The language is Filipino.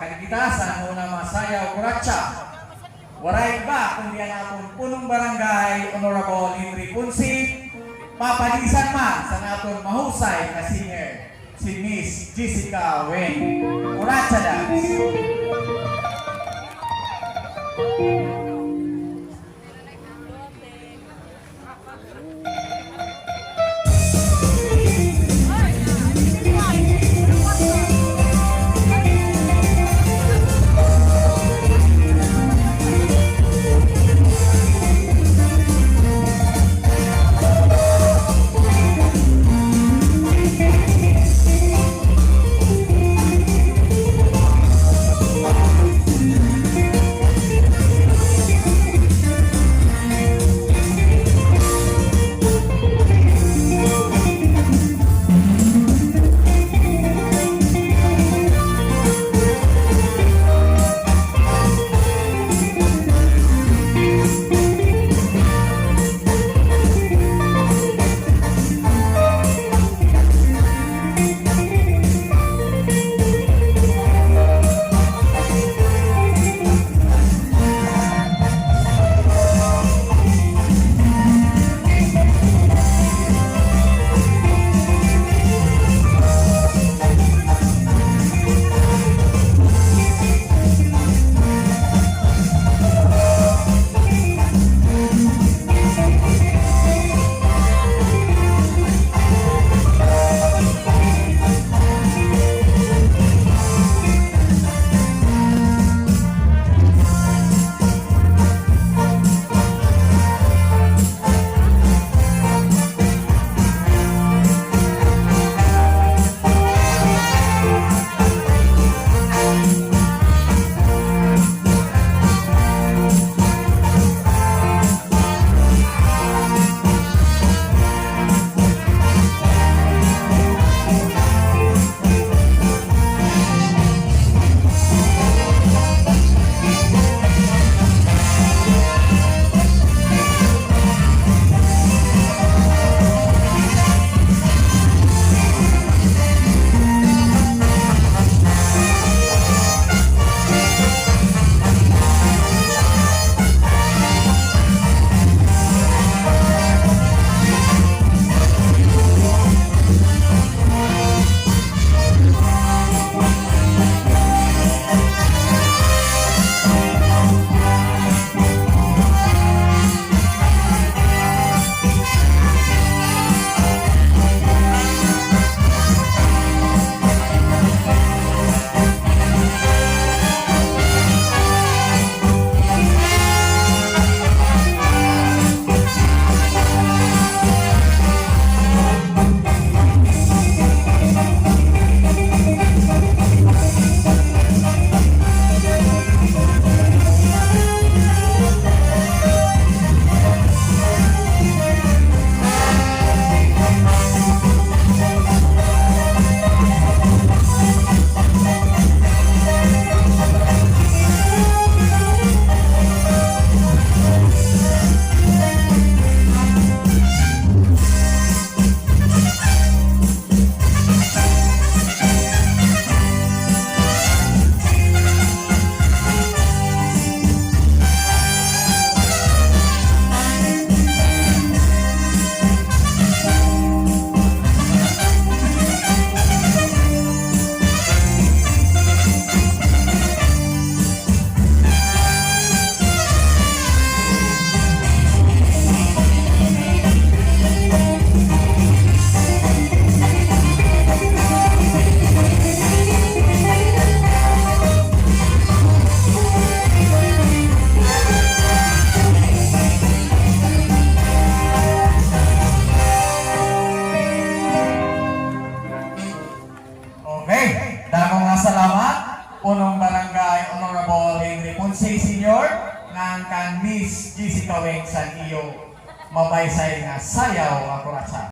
Kita sa una masayaw KURATSA. Waray ba kung yan atong punong barangay Honorable Henry Punsi, papalisan man sa naton mahusay na singer, si Miss Jessica Wen. KURATSA dance. Salamat, punong barangay Honorable Henry Ponce Sr. ng kan Miss Jessica Wen sa iyo mabaysay nga sayaw ang KURATSA.